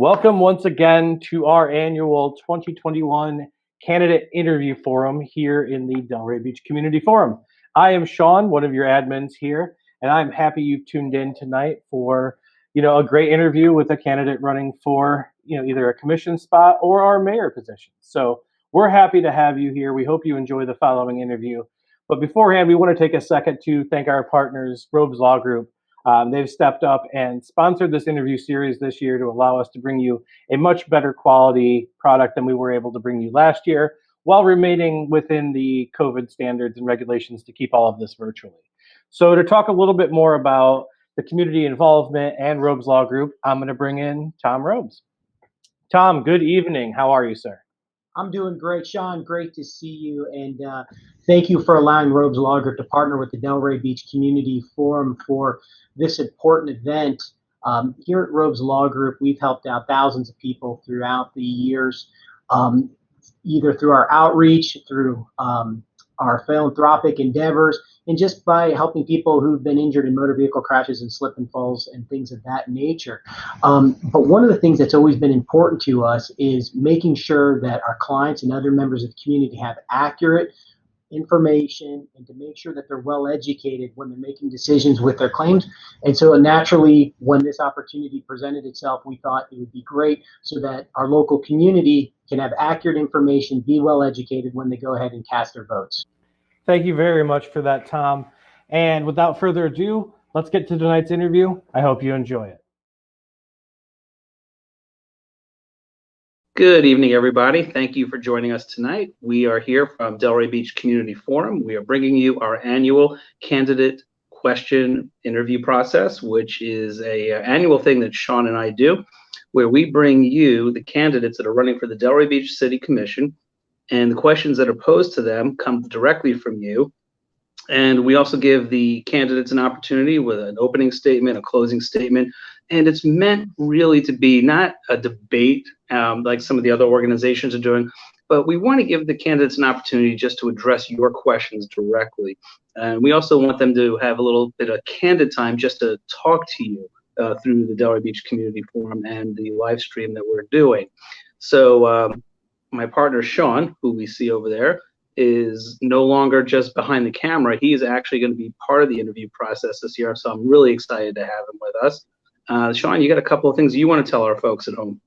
Welcome once again to our annual 2021 Candidate Interview Forum here in the Delray Beach Community Forum. I am Shaun, one of your admins here, and I'm happy you've tuned in tonight for, a great interview with a candidate running for, either a commission spot or our mayor position. So we're happy to have you here. We hope you enjoy the following interview. But beforehand, we want to take a second to thank our partners, Robes Law Group. They've stepped up and sponsored this interview series this year to allow us to bring you a much better quality product than we were able to bring you last year, while remaining within the COVID standards and regulations to keep all of this virtually. So to talk a little bit more about the community involvement and Robes Law Group, I'm going to bring in Tom Robes. Tom, good evening. How are you, sir? I'm doing great, Shaun. Great to see you, and thank you for allowing Robes Law Group to partner with the Delray Beach Community Forum for this important event. Here at Robes Law Group, we've helped out thousands of people throughout the years, either through our outreach, through our philanthropic endeavors, and just by helping people who've been injured in motor vehicle crashes and slip and falls and things of that nature. But one of the things that's always been important to us is making sure that our clients and other members of the community have accurate information and to make sure that they're well educated when they're making decisions with their claims. And so naturally, when this opportunity presented itself, we thought it would be great so that our local community can have accurate information, be well educated when they go ahead and cast their votes. Thank you very much for that, Tom. And without further ado, let's get to tonight's interview. I hope you enjoy it. Good evening, everybody. Thank you for joining us tonight. We are here from Delray Beach Community Forum. We are bringing you our annual candidate question interview process, which is an annual thing that Shaun and I do, where we bring you the candidates that are running for the Delray Beach City Commission, and the questions that are posed to them come directly from you. And we also give the candidates an opportunity with an opening statement, a closing statement, and it's meant really to be not a debate like some of the other organizations are doing, but we want to give the candidates an opportunity just to address your questions directly. And we also want them to have a little bit of candid time just to talk to you through the Delray Beach Community Forum and the live stream that we're doing. So my partner, Shaun, who we see over there, is no longer just behind the camera. He is actually going to be part of the interview process this year, so I'm really excited to have him with us. Shaun, you got a couple of things you want to tell our folks at home?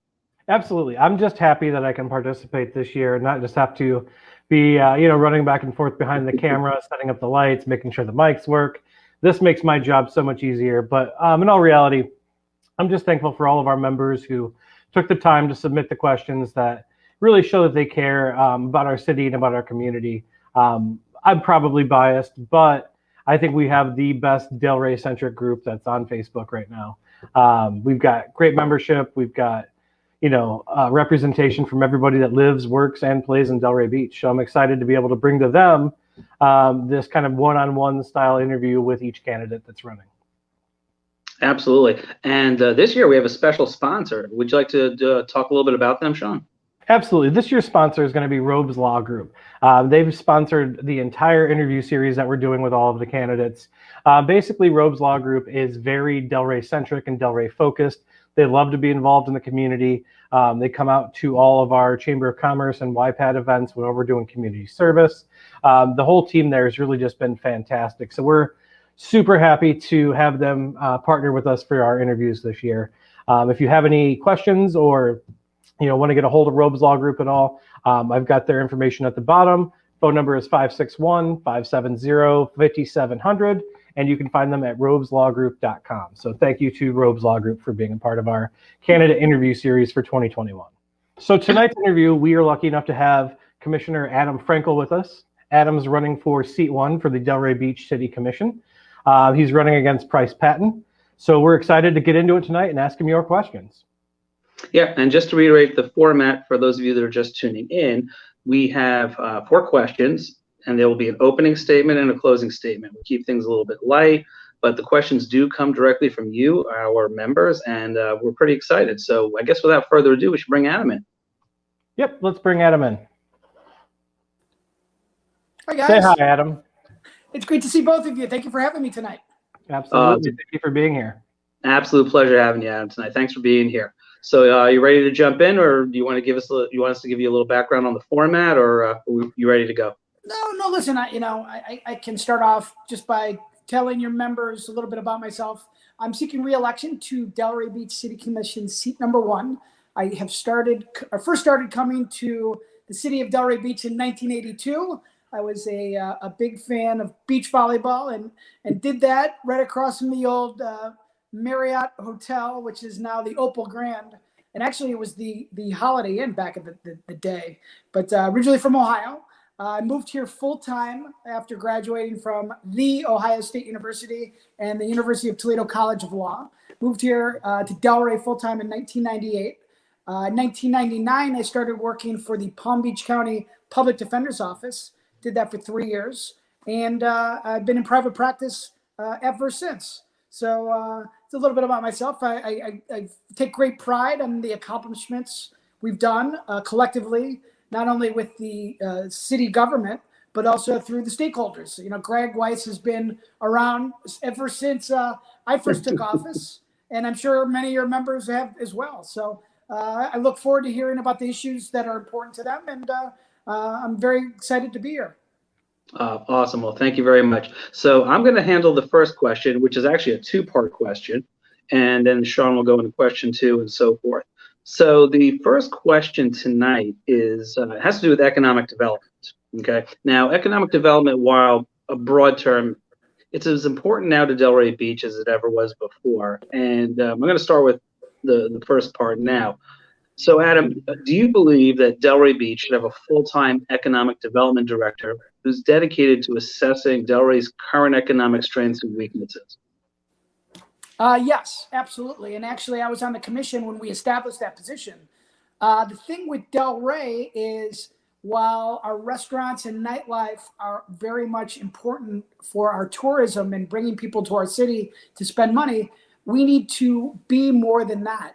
Absolutely. I'm just happy that I can participate this year and not just have to be, running back and forth behind the camera, setting up the lights, making sure the mics work. This makes my job so much easier. But in all reality, I'm just thankful for all of our members who took the time to submit the questions that really show that they care about our city and about our community. I'm probably biased, but I think we have the best Delray-centric group that's on Facebook right now. We've got great membership. We've got, representation from everybody that lives, works, and plays in Delray Beach. So I'm excited to be able to bring to them this kind of one-on-one style interview with each candidate that's running. Absolutely. And this year we have a special sponsor. Would you like to talk a little bit about them, Shaun? Absolutely. This year's sponsor is going to be Robes Law Group. They've sponsored the entire interview series that we're doing with all of the candidates. Basically, Robes Law Group is very Delray-centric and Delray-focused. They love to be involved in the community. They come out to all of our Chamber of Commerce and YPAD events when we're doing community service. The whole team there has really just been fantastic. So we're super happy to have them partner with us for our interviews this year. If you have any questions or want to get a hold of Robes Law Group at all, I've got their information at the bottom. Phone number is 561-570-5700, and you can find them at robeslawgroup.com. So thank you to Robes Law Group for being a part of our candidate interview series for 2021. So tonight's interview, we are lucky enough to have Commissioner Adam Frankel with us. Adam's running for seat 1 for the Delray Beach City Commission. He's running against Price Patton. So we're excited to get into it tonight and ask him your questions. Yeah, and just to reiterate the format for those of you that are just tuning in, we have 4 questions, and there will be an opening statement and a closing statement. We keep things a little bit light, but the questions do come directly from you, our members, and we're pretty excited. So I guess without further ado, we should bring Adam in. Yep, let's bring Adam in. Hi, guys. Say hi, Adam. It's great to see both of you. Thank you for having me tonight. Absolutely. Thank you for being here. Absolute pleasure having you, Adam, tonight. Thanks for being here. So are you ready to jump in, or do you want to you want us to give you a little background on the format, or are you ready to go? No, listen, I can start off just by telling your members a little bit about myself. I'm seeking re-election to Delray Beach City Commission seat number 1. I first started coming to the city of Delray Beach in 1982. I was a big fan of beach volleyball and did that right across from the old Marriott Hotel, which is now the Opal Grand. And actually, it was the Holiday Inn back in the day. But originally from Ohio. I moved here full-time after graduating from The Ohio State University and the University of Toledo College of Law. Moved here to Delray full-time in 1998. In 1999, I started working for the Palm Beach County Public Defender's Office. Did that for 3 years. And I've been in private practice ever since. So it's a little bit about myself. I take great pride in the accomplishments we've done collectively, not only with the city government, but also through the stakeholders. Greg Weiss has been around ever since I first took office, and I'm sure many of your members have as well. So I look forward to hearing about the issues that are important to them, and I'm very excited to be here. Awesome. Well, thank you very much. So I'm going to handle the first question, which is actually a 2-part question, and then Shaun will go into question 2 and so forth. So the first question tonight has to do with economic development. Okay. Now, economic development, while a broad term, it's as important now to Delray Beach as it ever was before. And I'm going to start with the first part now. So, Adam, do you believe that Delray Beach should have a full-time economic development director who's dedicated to assessing Delray's current economic strengths and weaknesses? Yes, absolutely. And actually, I was on the commission when we established that position. The thing with Delray is, while our restaurants and nightlife are very much important for our tourism and bringing people to our city to spend money, we need to be more than that.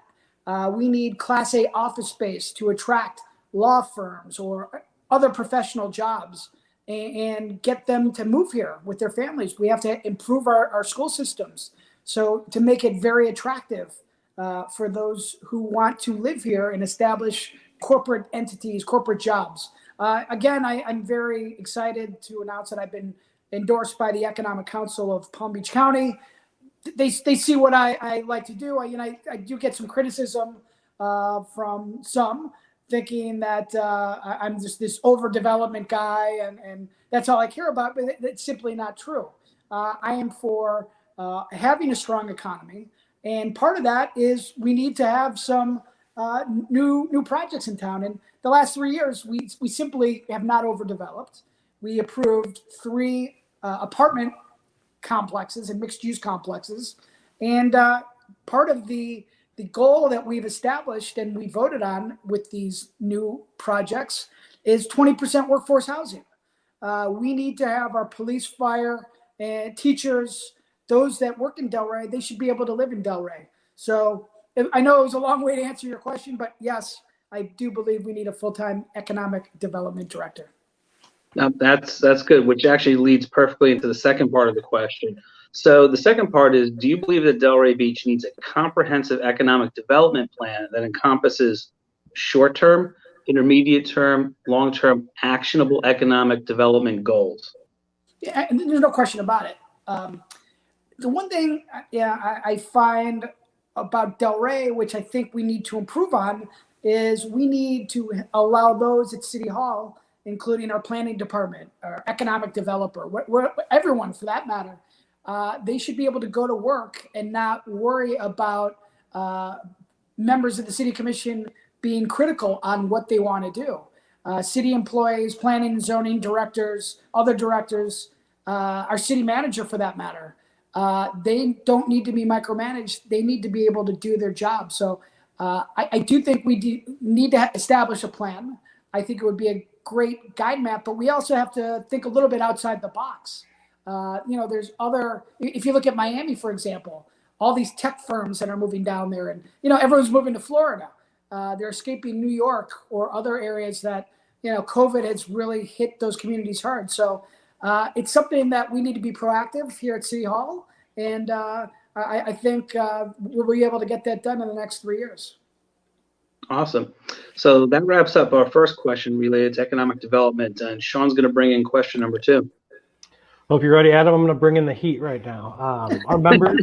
We need Class A office space to attract law firms or other professional jobs and get them to move here with their families. We have to improve our school systems. So to make it very attractive for those who want to live here and establish corporate entities, corporate jobs. Again, I'm very excited to announce that I've been endorsed by the Economic Council of Palm Beach County. They see what I like to do. I do get some criticism from some, thinking that I'm just this overdevelopment guy and that's all I care about, but it's simply not true. I am for having a strong economy, and part of that is we need to have some new projects in town. And the last 3 years, we simply have not overdeveloped. We approved 3 apartment complexes and mixed-use complexes, and part of the goal that we've established and we voted on with these new projects is 20% workforce housing. We need to have our police, fire, and teachers, those that work in Delray, they should be able to live in Delray. So I know it was a long way to answer your question, but yes, I do believe we need a full-time economic development director. Now, that's good, which actually leads perfectly into the second part of the question. So the second part is, do you believe that Delray Beach needs a comprehensive economic development plan that encompasses short-term, intermediate-term, long-term, actionable economic development goals? Yeah, there's no question about it. The one thing I find about Delray, which I think we need to improve on, is we need to allow those at City Hall, including our planning department, our economic developer, everyone for that matter, they should be able to go to work and not worry about members of the city commission being critical on what they want to do. City employees, planning and zoning directors, other directors, our city manager for that matter, they don't need to be micromanaged. They need to be able to do their job. So I do think we need to establish a plan. I think it would be a great guide map, but we also have to think a little bit outside the box. There's if you look at Miami, for example, all these tech firms that are moving down there, and, everyone's moving to Florida. They're escaping New York or other areas that, COVID has really hit those communities hard. So it's something that we need to be proactive here at City Hall. And I think we'll be able to get that done in the next 3 years. Awesome. So that wraps up our first question related to economic development, and Sean's going to bring in question number 2. Hope you're ready, Adam. I'm going to bring in the heat right now. Our members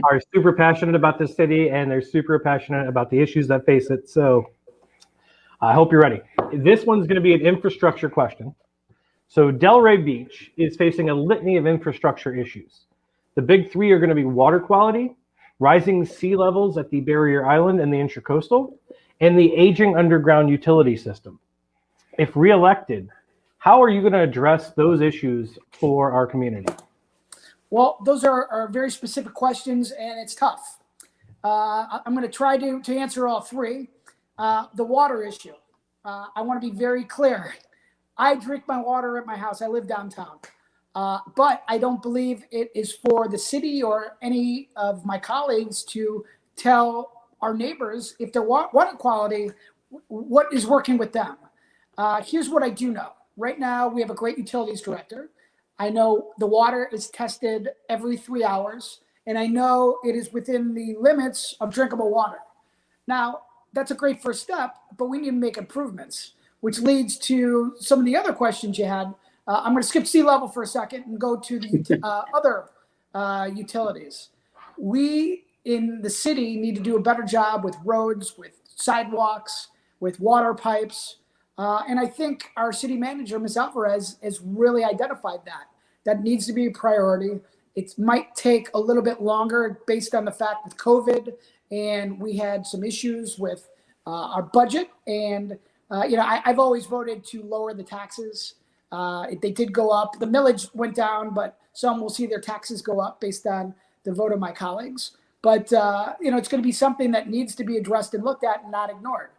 are super passionate about this city, and they're super passionate about the issues that face it. So I hope you're ready. This one's going to be an infrastructure question. So Delray Beach is facing a litany of infrastructure issues. The big 3 are going to be water quality, rising sea levels at the barrier island and the intracoastal, and the aging underground utility system. If reelected, how are you going to address those issues for our community? Well, those are very specific questions, and it's tough. I'm going to try to answer all 3. The water issue. I want to be very clear. I drink my water at my house. I live downtown. But I don't believe it is for the city or any of my colleagues to tell our neighbors if their water quality, what is working with them. Here's what I do know. Right now, we have a great utilities director. I know the water is tested every 3 hours, and I know it is within the limits of drinkable water. Now, that's a great first step, but we need to make improvements, which leads to some of the other questions you had. I'm going to skip sea level for a second and go to the other utilities. We in the city need to do a better job with roads, with sidewalks, with water pipes. And I think our city manager, Ms. Alvarez, has really identified that. That needs to be a priority. It might take a little bit longer based on the fact with COVID, and we had some issues with our budget. And, I've always voted to lower the taxes. They did go up. The millage went down, but some will see their taxes go up based on the vote of my colleagues. But, it's going to be something that needs to be addressed and looked at and not ignored.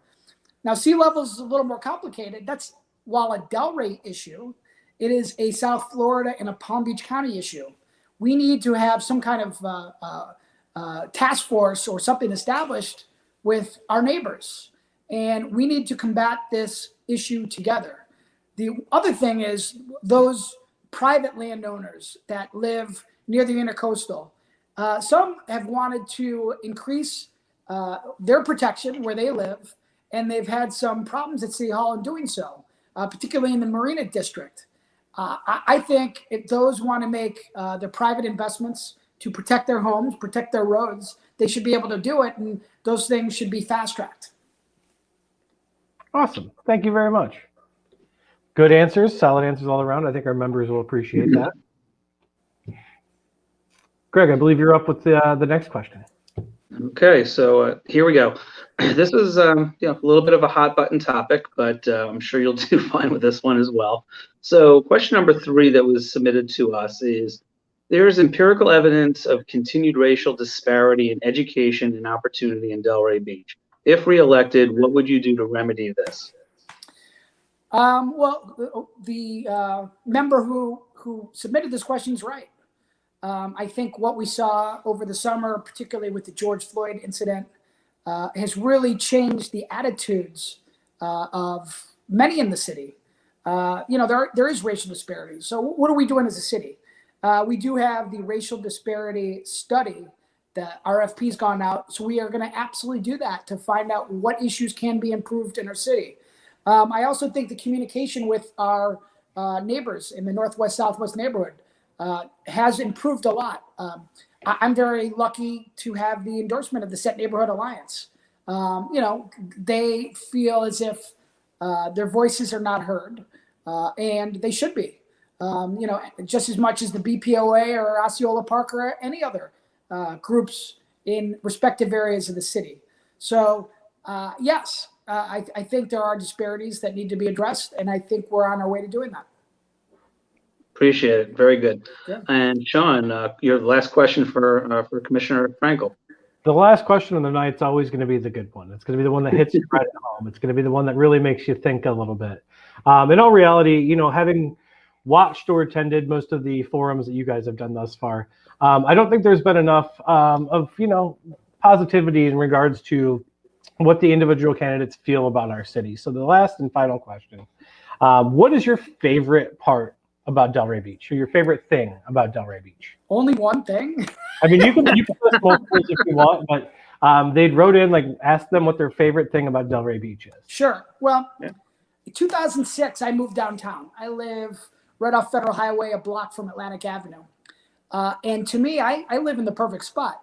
Now, sea levels is a little more complicated. That's, while a Delray issue, it is a South Florida and a Palm Beach County issue. We need to have some kind of task force or something established with our neighbors. And we need to combat this issue together. The other thing is those private landowners that live near the intercoastal. Some have wanted to increase their protection where they live, and they've had some problems at City Hall in doing so, particularly in the Marina District. I think if those want to make their private investments to protect their homes, protect their roads, they should be able to do it, and those things should be fast-tracked. Awesome. Thank you very much. Good answers, solid answers all around. I think our members will appreciate that. Greg, I believe you're up with the next question. Okay, so here we go. This is a little bit of a hot button topic, but I'm sure you'll do fine with this one as well. So question number 3 that was submitted to us is, there's empirical evidence of continued racial disparity in education and opportunity in Delray Beach. If reelected, what would you do to remedy this? Well, the member who submitted this question is right. I think what we saw over the summer, particularly with the George Floyd incident, has really changed the attitudes of many in the city. There is racial disparity. So what are we doing as a city? We do have the racial disparity study. The RFP's gone out. So we are going to absolutely do that to find out what issues can be improved in our city. I also think the communication with our neighbors in the Northwest Southwest neighborhood has improved a lot. I'm very lucky to have the endorsement of the Set Neighborhood Alliance. They feel as if their voices are not heard, and they should be. Just as much as the BPOA or Osceola Park or any other groups in respective areas of the city. So, yes, I think there are disparities that need to be addressed, and I think we're on our way to doing that. Appreciate it. Very good. Yeah. And Sean, your last question for Commissioner Frankel. The last question of the night is always going to be the good one. It's going to be the one that hits you right at home. It's going to be the one that really makes you think a little bit. In all reality, having watched or attended most of the forums that you guys have done thus far, I don't think there's been enough of positivity in regards to what the individual candidates feel about our city. So the last and final question, what is your favorite part about Delray Beach, or your favorite thing about Delray Beach? Only one thing? I mean, you can list multiples if you want, but They'd wrote in, like, ask them what their favorite thing about Delray Beach is. Sure. Well, Yeah. in 2006, I moved downtown. I live right off Federal Highway, a block from Atlantic Avenue. And to me, I live in the perfect spot.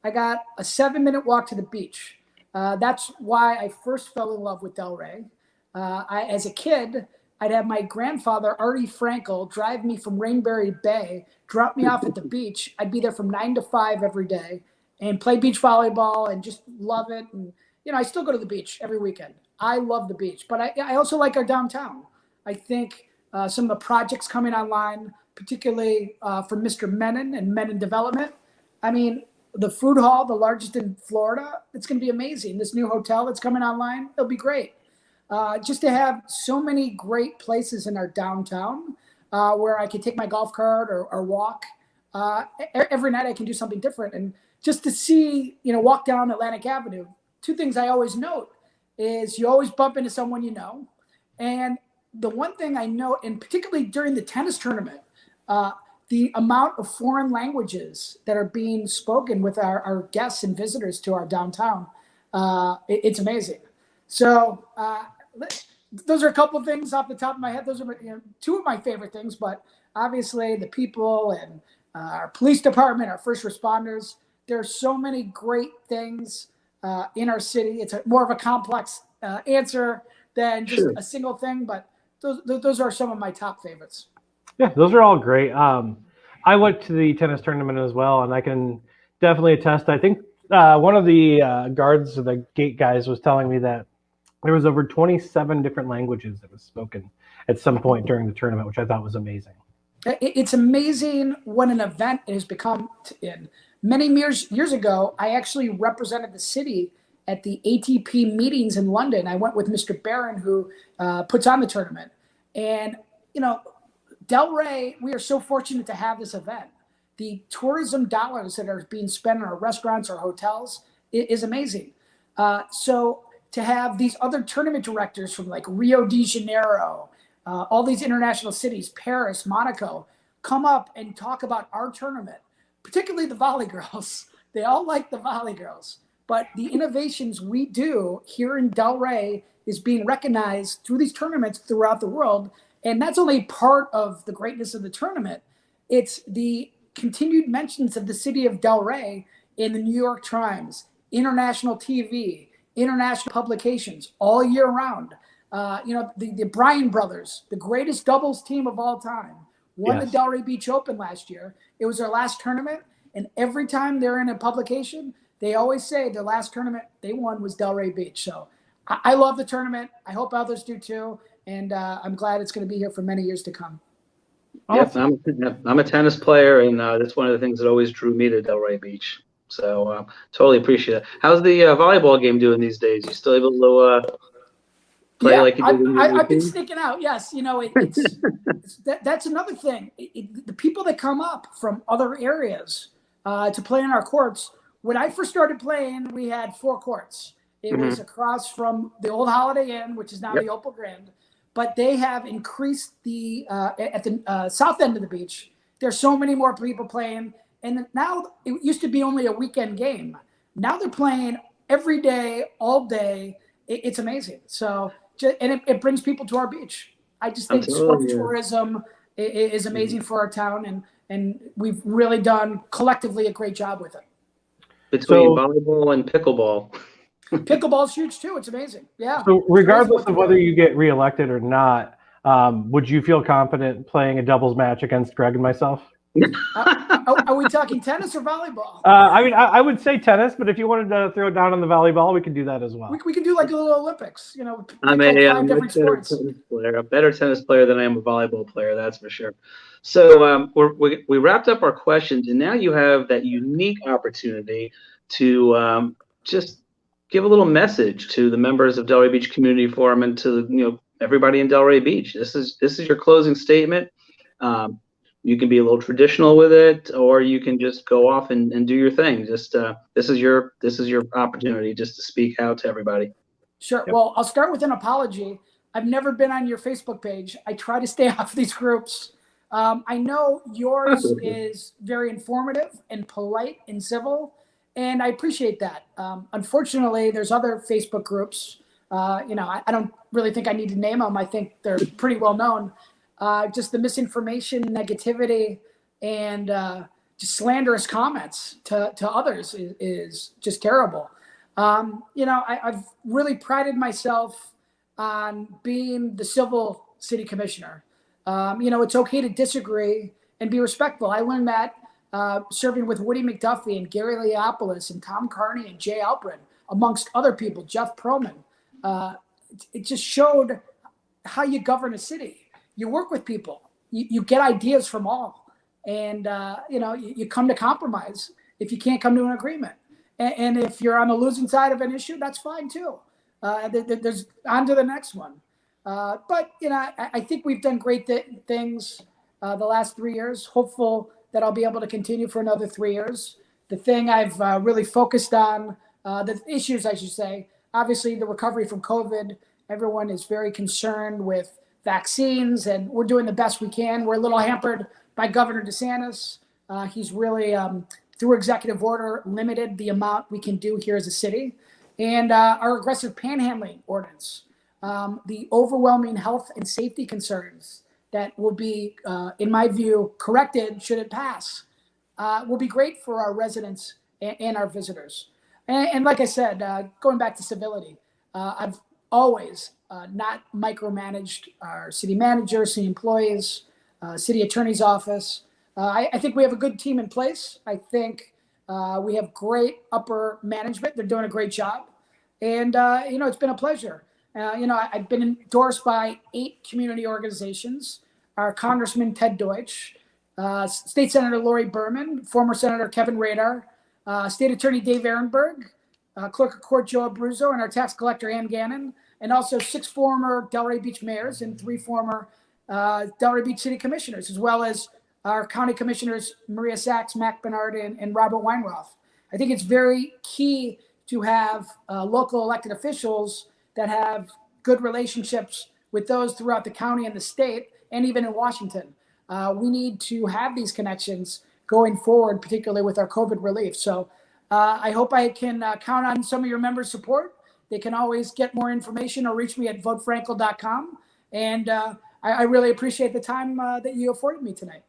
I got a 7-minute walk to the beach. That's why I first fell in love with Delray. As a kid, I'd have my grandfather, Artie Frankel, drive me from Rainbury Bay, drop me off at the beach. I'd be there from 9 to 5 every day and play beach volleyball and just love it. And, I still go to the beach every weekend. I love the beach, but I also like our downtown. I think some of the projects coming online, particularly from Mr. Menon and Menon Development. I mean, the food hall, the largest in Florida, it's going to be amazing. This new hotel that's coming online, it'll be great. Just to have so many great places in our downtown where I can take my golf cart or walk. Every night I can do something different. And just to see, walk down Atlantic Avenue, two things I always note is you always bump into someone you know. And the one thing I note, and particularly during the tennis tournament, the amount of foreign languages that are being spoken with our guests and visitors to our downtown, it's amazing. So those are a couple of things off the top of my head. Those are two of my favorite things, but obviously the people and our police department, our first responders, there are so many great things in our city. It's more of a complex answer than just a single thing, but those are some of my top favorites. Yeah, those are all great. I went to the tennis tournament as well, and I can definitely attest. I think one of the guards or the gate guys was telling me that there was over 27 different languages that was spoken at some point during the tournament, which I thought was amazing. It's amazing what an event has become. In many years ago, I actually represented the city at the ATP meetings in London. I went with Mr. Barron, who puts on the tournament. And, Delray, we are so fortunate to have this event. The tourism dollars that are being spent on our restaurants or hotels is amazing. So to have these other tournament directors from like Rio de Janeiro, all these international cities, Paris, Monaco, come up and talk about our tournament, particularly the volley girls. They all like the volley girls. But the innovations we do here in Delray is being recognized through these tournaments throughout the world. And that's only part of the greatness of the tournament. It's the continued mentions of the city of Delray in the New York Times, international TV, international publications all year round. The Bryan brothers, the greatest doubles team of all time, won the Delray Beach Open last year. It was their last tournament. And every time they're in a publication, they always say their last tournament they won was Delray Beach. So I love the tournament. I hope others do too. And I'm glad it's going to be here for many years to come. Awesome. Yep, I'm a tennis player, and that's one of the things that always drew me to Delray Beach. So totally appreciate it. How's the volleyball game doing these days? You still able to play like you did? I've been sneaking out. Yes, that's another thing. The people that come up from other areas to play in our courts. When I first started playing, we had 4 courts. It was across from the old Holiday Inn, which is now the Opal Grand. But they have increased at the south end of the beach. There's so many more people playing. And now it used to be only a weekend game. Now they're playing every day, all day. It's amazing. So, and it brings people to our beach. I just think sports tourism is amazing for our town. And we've really done collectively a great job with it. Between volleyball and pickleball. Pickleball's huge too. It's amazing. Yeah. So regardless of whether you get reelected or not, would you feel confident playing a doubles match against Gregg and myself? Are we talking tennis or volleyball? I would say tennis, but if you wanted to throw it down on the volleyball, we could do that as well. We can do like a little Olympics. I'm a better tennis player than I am a volleyball player. That's for sure. So we wrapped up our questions, and now you have that unique opportunity to just give a little message to the members of Delray Beach Community Forum and to everybody in Delray Beach. This is your closing statement. You can be a little traditional with it, or you can just go off and do your thing. Just this is your opportunity just to speak out to everybody. Sure. Yep. Well, I'll start with an apology. I've never been on your Facebook page. I try to stay off these groups. I know yours is very informative and polite and civil, And I appreciate that. Unfortunately, there's other Facebook groups. I don't really think I need to name them. I think they're pretty well known. Just the misinformation, negativity, and just slanderous comments to others is just terrible. I've really prided myself on being the civil city commissioner. It's okay to disagree and be respectful. I learned that serving with Woody McDuffie and Gary Leopoulos and Tom Carney and Jay Alprin, amongst other people, Jeff Perlman. It just showed how you govern a city. You work with people. You get ideas from all. And, you come to compromise if you can't come to an agreement. And if you're on the losing side of an issue, that's fine too. There's on to the next one. But I think we've done great things the last 3 years. Hopeful that I'll be able to continue for another 3 years. The thing I've really focused on, the issues, I should say, obviously the recovery from COVID. Everyone is very concerned with vaccines, and we're doing the best we can. We're a little hampered by Governor DeSantis. He's really, through executive order, limited the amount we can do here as a city. And our aggressive panhandling ordinance, the overwhelming health and safety concerns that will be, in my view, corrected should it pass, will be great for our residents and our visitors. And like I said, going back to civility, I've always not micromanaged our city manager, city employees, city attorney's office. I think we have a good team in place. I think we have great upper management. They're doing a great job. And, it's been a pleasure. I've been endorsed by 8 community organizations. Our Congressman Ted Deutsch, State Senator Lori Berman, former Senator Kevin Radar, State Attorney Dave Ehrenberg, Clerk of Court Joe Abruzzo, and our tax collector Ann Gannon, and also 6 former Delray Beach mayors and 3 former Delray Beach City Commissioners, as well as our county commissioners Maria Sachs, Mac Bernard, and Robert Weinroth. I think it's very key to have local elected officials that have good relationships with those throughout the county and the state, and even in Washington. We need to have these connections going forward, particularly with our COVID relief. So I hope I can count on some of your members' support. They can always get more information or reach me at votefrankel.com. And I really appreciate the time that you afforded me tonight.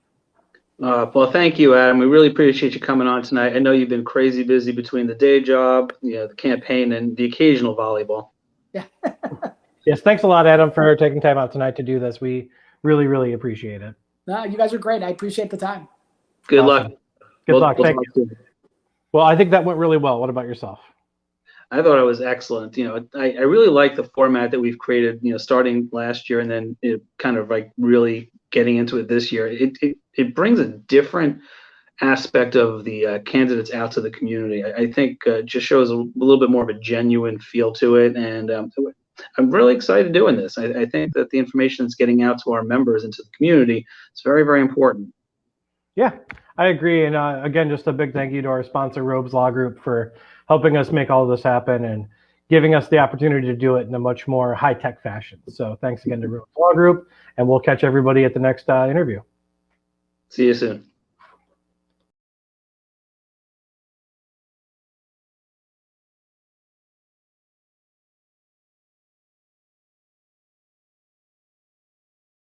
Well, thank you, Adam. We really appreciate you coming on tonight. I know you've been crazy busy between the day job, the campaign, and the occasional volleyball. Yeah. Yes, thanks a lot, Adam, for taking time out tonight to do this. We really, really appreciate it. No, you guys are great. I appreciate the time. Good Awesome. luck. Good luck. Thank you. Well, I think that went really well. What about yourself? I thought it was excellent. I really like the format that we've created, starting last year and then kind of like really getting into it this year. It brings a different aspect of the candidates out to the community. I think just shows a little bit more of a genuine feel to it. And I'm really excited doing this. I think that the information that's getting out to our members and to the community is very, very important. Yeah, I agree. And again, just a big thank you to our sponsor, Robes Law Group, for helping us make all of this happen and giving us the opportunity to do it in a much more high-tech fashion. So thanks again to Robes Law Group, and we'll catch everybody at the next interview. See you soon.